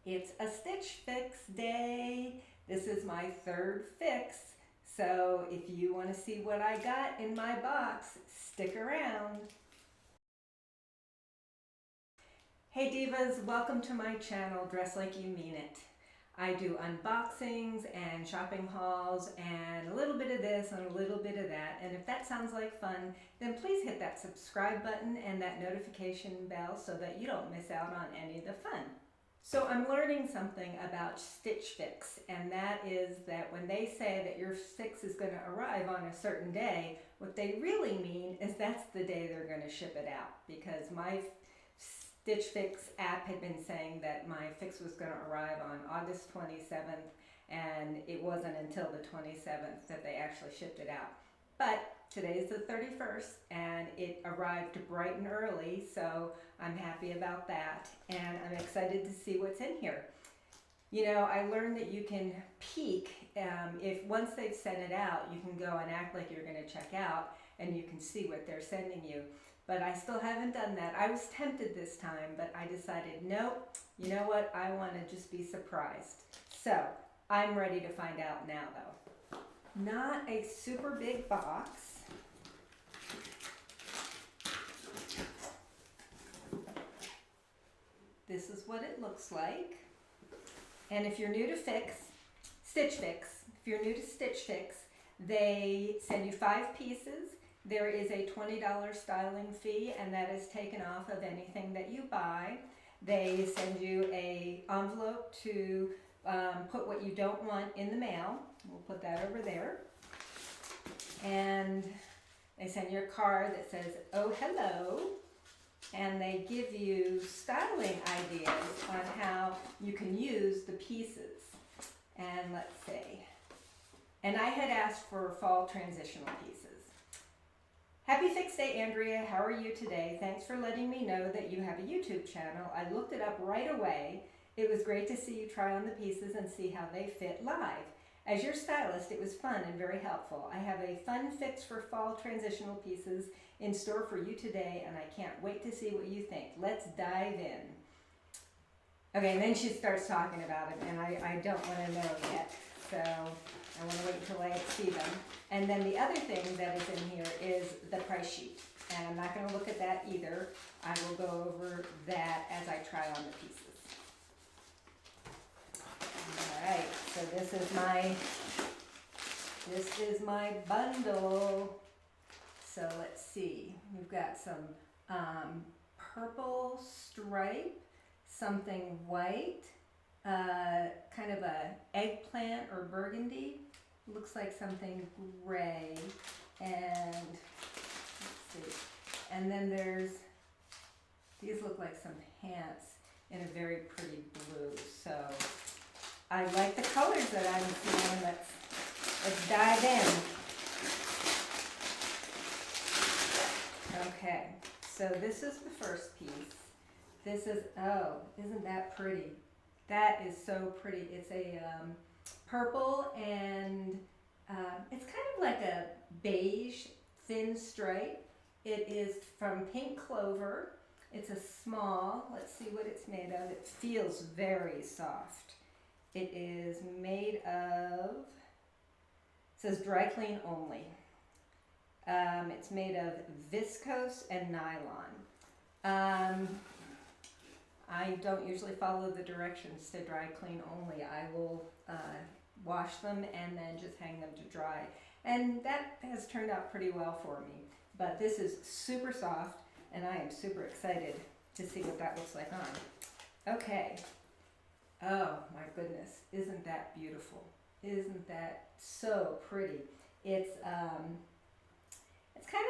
It's a Stitch Fix day. This is my third fix, so if you want to see what I got in my box, stick around. Hey divas, welcome to my channel, Dress Like You Mean It. I do unboxings and shopping hauls and a little bit of this and a little bit of that, and if that sounds like fun, then please hit that subscribe button and that notification bell so that you don't miss out on any of the fun. So I'm learning something about Stitch Fix, and that is that when they say that your fix is going to arrive on a certain day, what they really mean is that's the day they're going to ship it out, because my Stitch Fix app had been saying that my fix was going to arrive on August 27th, and it wasn't until the 27th that they actually shipped it out. But today's the 31st, and it arrived bright and early, so I'm happy about that, and I'm excited to see what's in here. You know, I learned that you can peek, if once they've sent it out, you can go and act like you're going to check out, and you can see what they're sending you. But I still haven't done that. I was tempted this time, but I decided, nope, you know what, I want to just be surprised. So, I'm ready to find out now, though. Not a super big box. This is what it looks like. And if you're new to Stitch Fix, if you're new to Stitch Fix, they send you 5 pieces. There is a $20 styling fee, and that is taken off of anything that you buy. They send you an envelope to put what you don't want in the mail. We'll put that over there. And they send you a card that says, "Oh, hello." And they give you styling ideas on how you can use the pieces. And let's see. And I had asked for fall transitional pieces. Happy Fix Day, Andrea. How are you today? Thanks for letting me know that you have a YouTube channel. I looked it up right away. It was great to see you try on the pieces and see how they fit live. As your stylist, it was fun and very helpful. I have a fun fix for fall transitional pieces in store for you today, and I can't wait to see what you think. Let's dive in. Okay, and then she starts talking about it, and I don't want to know yet, so I want to wait until I see them. And then the other thing that is in here is the price sheet, and I'm not going to look at that either. I will go over that as I try on the pieces. Alright, so this is my bundle. So let's see, we've got some purple stripe, something white, kind of a eggplant or burgundy, looks like something gray, and let's see, and then these look like some pants in a very pretty blue, so I like the colors that I'm seeing. Let's dive in. Okay, so this is the first piece. This is, oh, isn't that pretty? That is so pretty. It's a purple, and it's kind of like a beige thin stripe. It is from Pink Clover. It's a small. Let's see what it's made of. It feels very soft. It is made of, it says dry clean only. It's made of viscose and nylon. I don't usually follow the directions to dry clean only. I will wash them and then just hang them to dry. And that has turned out pretty well for me. But this is super soft, and I am super excited to see what that looks like on. Okay. Oh my goodness, isn't that beautiful? Isn't that so pretty? It's kind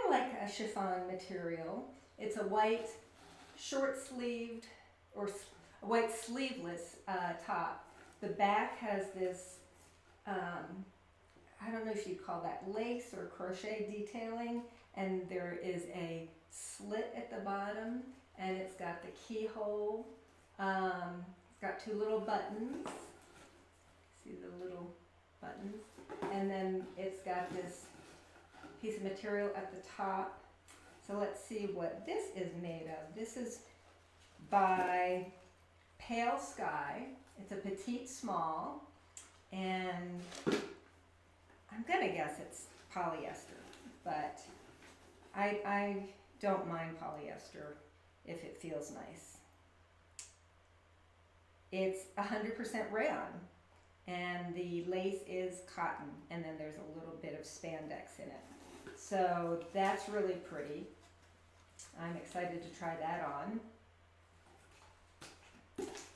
of like a chiffon material. It's a white short-sleeved or a white sleeveless top. The back has this, I don't know if you'd call that lace or crochet detailing, and there is a slit at the bottom, and it's got the keyhole. It's got 2 little buttons. See the little buttons? And then it's got this piece of material at the top. So let's see what this is made of. This is by Pale Sky, It's a petite small, and I'm gonna guess it's polyester, but I don't mind polyester if it feels nice. It's 100% rayon, and the lace is cotton, and then there's a little bit of spandex in it. So that's really pretty. I'm excited to try that on.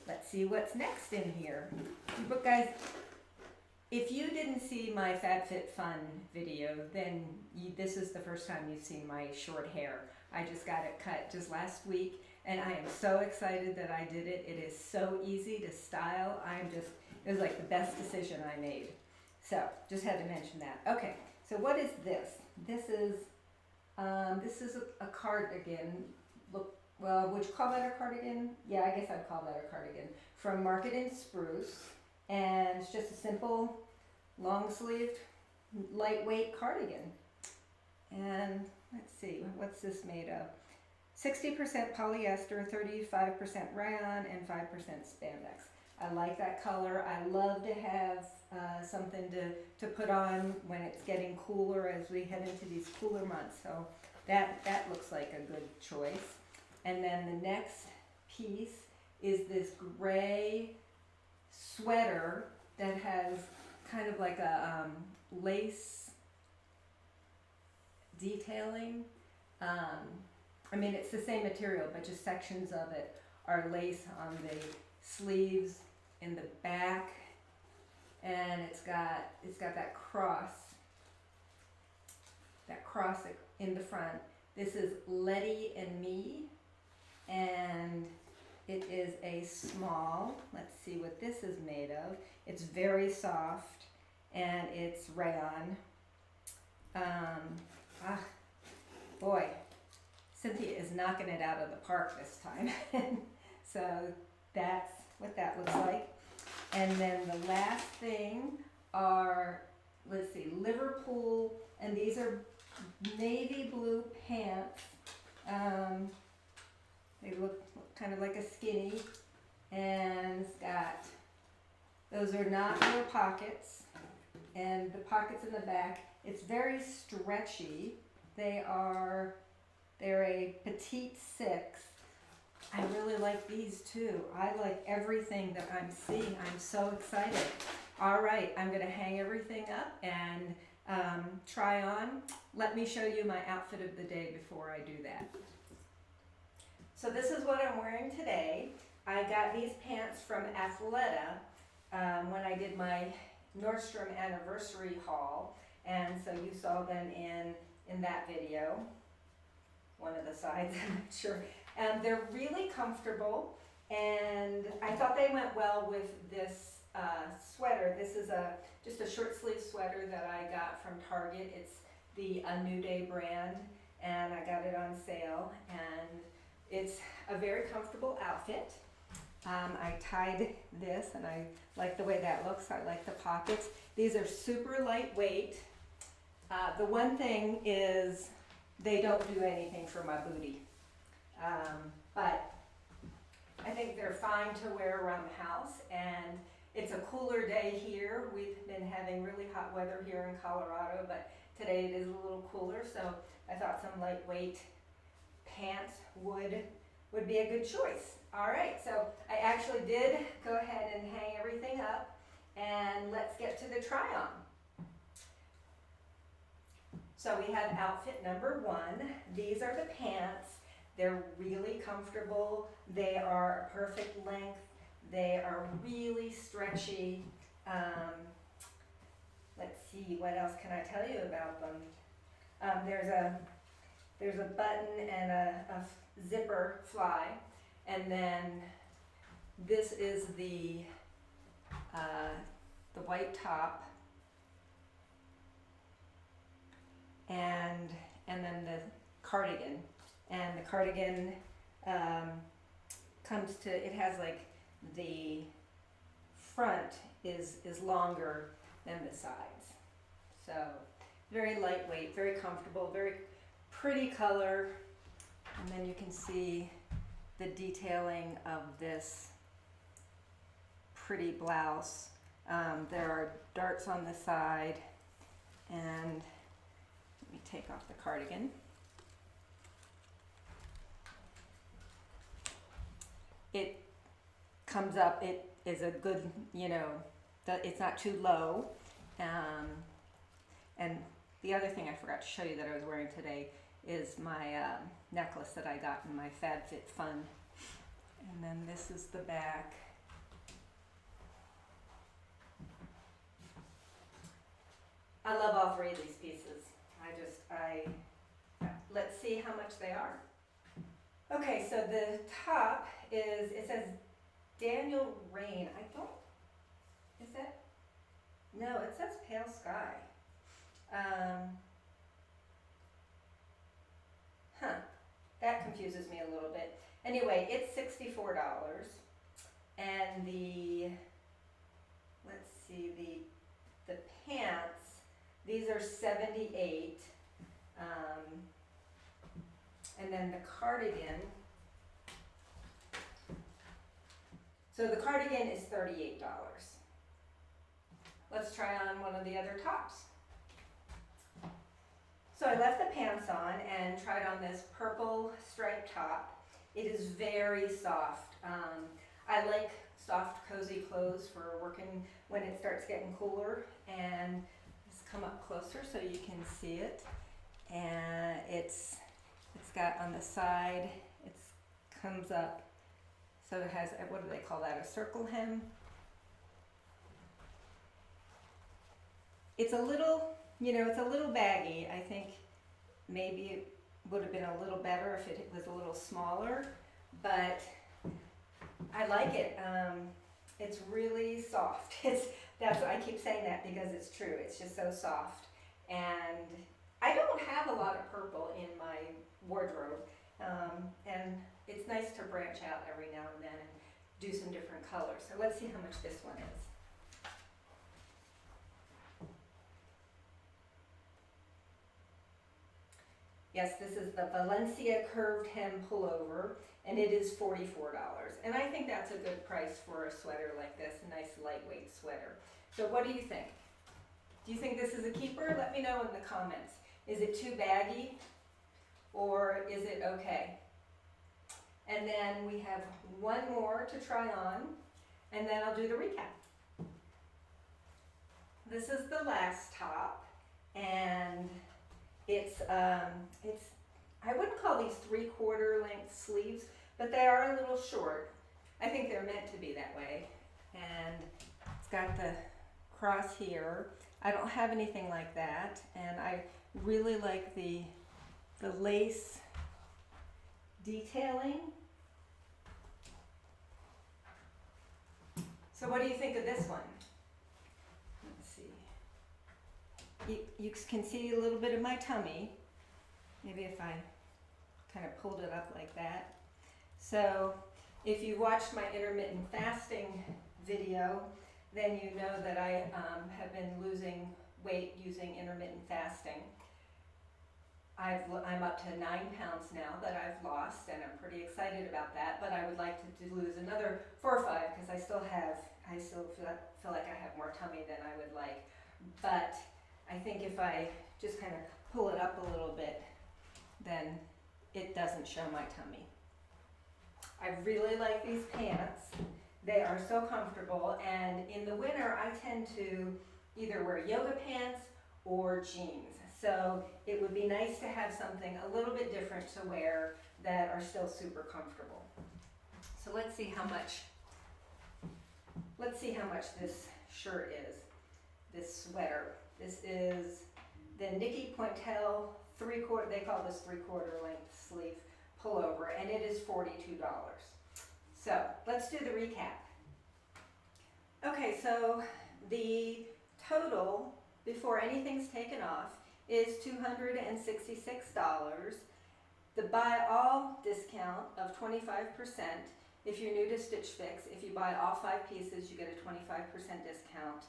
Let's see what's next in here. But guys, if you didn't see my FabFitFun video, then this is the first time you've seen my short hair. I just got it cut just last week, and I am so excited that I did it. It is so easy to style. It was like the best decision I made. So just had to mention that. Okay, so what is this? This is a cardigan. Look, well, would you call that a cardigan? Yeah, I guess I'd call that a cardigan. From Market and Spruce. And it's just a simple, long-sleeved, lightweight cardigan. And let's see, what's this made of? 60% polyester, 35% rayon, and 5% spandex. I like that color. I love to have something to put on when it's getting cooler as we head into these cooler months. So that looks like a good choice. And then the next piece is this gray sweater that has kind of like a lace detailing. I mean, it's the same material, but just sections of it are lace on the sleeves, in the back, and it's got that cross in the front. This is Letty and Me, and it is a small. Let's see what this is made of. It's very soft, and it's rayon. Boy, Cynthia is knocking it out of the park this time. So that's what that looks like. And then the last thing are, let's see, Liverpool, and these are navy blue pants. They look kind of like a skinny, and it's got, those are not real pockets, and the pockets in the back, it's very stretchy. They're a petite 6. I really like these too. I like everything that I'm seeing. I'm so excited. All right, I'm gonna hang everything up and try on. Let me show you my outfit of the day before I do that. So this is what I'm wearing today. I got these pants from Athleta when I did my Nordstrom anniversary haul, and so you saw them in that video. One of the sides, I'm not sure. They're really comfortable, and I thought they went well with this sweater. This is just a short sleeve sweater that I got from Target. It's the A New Day brand, and I got it on sale, and it's a very comfortable outfit. I tied this, and I like the way that looks. I like the pockets. These are super lightweight. The one thing is they don't do anything for my booty. But I think they're fine to wear around the house, and it's a cooler day here. We've been having really hot weather here in Colorado, but today it is a little cooler, so I thought some lightweight pants would be a good choice. All right, so I actually did go ahead and hang everything up, and let's get to the try on. So we have outfit number 1. These are the pants. They're really comfortable. They are a perfect length. They are really stretchy. Let's see, what else can I tell you about them? There's a button and a zipper fly, and then this is the white top, and then the cardigan. And the cardigan it has like the front is longer than the sides. So very lightweight, very comfortable, very pretty color. And then you can see the detailing of this pretty blouse. There are darts on the side, and let me take off the cardigan. It comes up, it is a good, it's not too low. And the other thing I forgot to show you that I was wearing today is my necklace that I got in my FabFitFun. And then this is the back. I love all three of these pieces. Let's see how much they are. Okay, so the top is, it says Daniel Rain. Is that? No, it says Pale Sky. That confuses me a little bit. Anyway, it's $64. And let's see, the pants, these are $78. And then the cardigan, so the cardigan is $38. Let's try on one of the other tops. So I left the pants on and tried on this purple striped top. It is very soft. I like soft, cozy clothes for working when it starts getting cooler. And let's come up closer so you can see it. And it's got on the side, it comes up, so it has, what do they call that, a circle hem. It's a little, it's a little baggy. I think maybe it would have been a little better if it was a little smaller, but I like it. It's really soft. That's I keep saying that because it's true. It's just so soft. And I don't have a lot of purple in my wardrobe, and it's nice to branch out every now and then and do some different colors. So let's see how much this one is. Yes, this is the Valencia curved hem pullover, and it is $44. And I think that's a good price for a sweater like this, a nice lightweight sweater. So what do you think? Do you think this is a keeper? Let me know in the comments. Is it too baggy, or is it okay? And then we have one more to try on, and then I'll do the recap. This is the last top, and it's I wouldn't call these 3/4 length sleeves, but they are a little short. I think they're meant to be that way. And it's got the cross here. I don't have anything like that, and I really like the lace detailing. So what do you think of this one? Let's see. You can see a little bit of my tummy. Maybe if I kind of pulled it up like that. So if you watched my intermittent fasting video, then you know that I have been losing weight using intermittent fasting. I'm up to 9 pounds now that I've lost, and I'm pretty excited about that, but I would like to lose another 4 or 5 because I still feel like I have more tummy than I would like. But I think if I just kind of pull it up a little bit, then it doesn't show my tummy. I really like these pants. They are so comfortable, and in the winter I tend to either wear yoga pants or jeans. So it would be nice to have something a little bit different to wear that are still super comfortable. So let's see how much this shirt is, this sweater. This is the Nikki Pointel 3/4, they call this 3/4 length sleeve pullover, and it is $42. So let's do the recap. Okay, so the total before anything's taken off is $266. The buy all discount of 25%. If you're new to Stitch Fix, if you buy all 5 pieces, you get a 25% discount,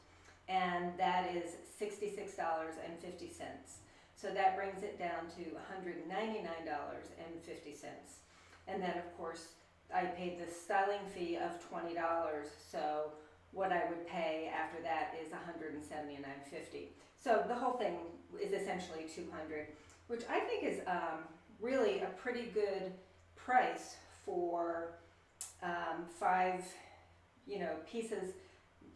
and that is $66.50. So that brings it down to $199.50. And then of course I paid the styling fee of $20, so what I would pay after that is $179.50. So the whole thing is essentially $200, which I think is really a pretty good price for 5, pieces.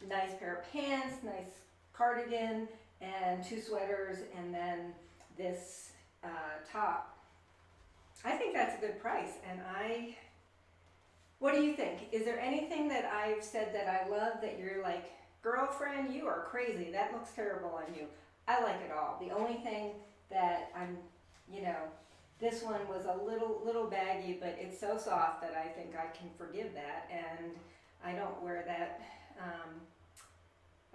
Nice pair of pants, nice cardigan, and 2 sweaters, and then this top. I think that's a good price, and what do you think? Is there anything that I've said that I love that you're like, girlfriend, you are crazy, that looks terrible on you? I like it all. The only thing that this one was a little baggy, but it's so soft that I think I can forgive that, and I don't wear that.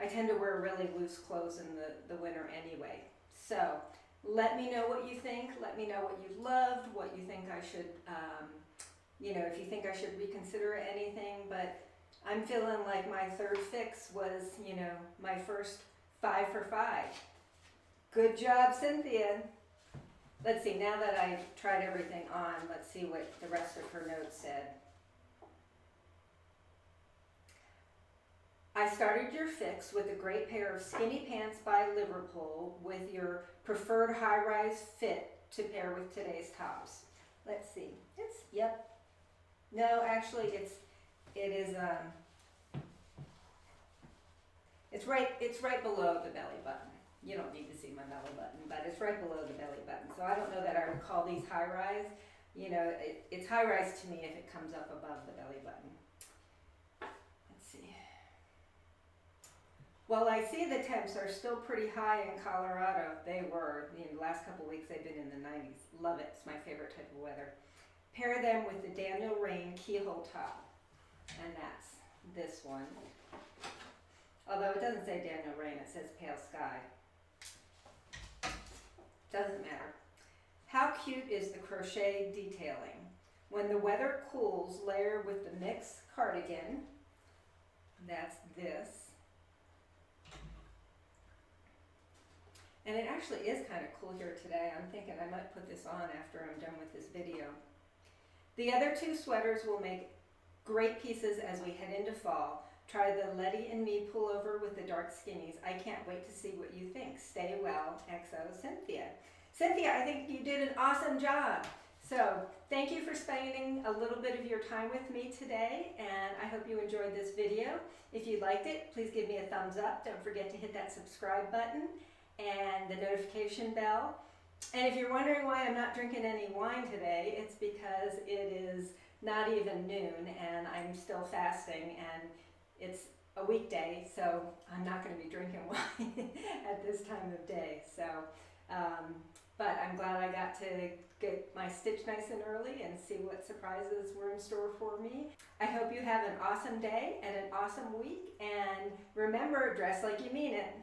I tend to wear really loose clothes in the winter anyway. So let me know what you think. Let me know what you loved, what you think I should, if you think I should reconsider anything. But I'm feeling like my third fix was, my first 5 for 5. Good job, Cynthia. Let's see, now that I've tried everything on, let's see what the rest of her notes said. I started your fix with a great pair of skinny pants by Liverpool with your preferred high-rise fit to pair with today's tops. Let's see. Yep. No, actually it's right below the belly button. You don't need to see my belly button, but it's right below the belly button. So I don't know that I would call these high-rise. It's high-rise to me if it comes up above the belly button. Well, I see the temps are still pretty high in Colorado. They were. The last couple of weeks they've been in the 90s. Love it. It's my favorite type of weather. Pair them with the Daniel Rain keyhole top. And that's this one. Although it doesn't say Daniel Rain, it says Pale Sky. Doesn't matter. How cute is the crochet detailing? When the weather cools, layer with the mix cardigan. That's this. And it actually is kind of cool here today. I'm thinking I might put this on after I'm done with this video. The other 2 sweaters will make great pieces as we head into fall. Try the Letty and Me pullover with the dark skinnies. I can't wait to see what you think. Stay well, XO Cynthia. Cynthia, I think you did an awesome job. So thank you for spending a little bit of your time with me today, and I hope you enjoyed this video. If you liked it, please give me a thumbs up. Don't forget to hit that subscribe button and the notification bell. And if you're wondering why I'm not drinking any wine today, it's because it is not even noon and I'm still fasting, and it's a weekday, so I'm not going to be drinking wine at this time of day. So, but I'm glad I got to get my stitch nice and early and see what surprises were in store for me. I hope you have an awesome day and an awesome week, and remember, dress like you mean it.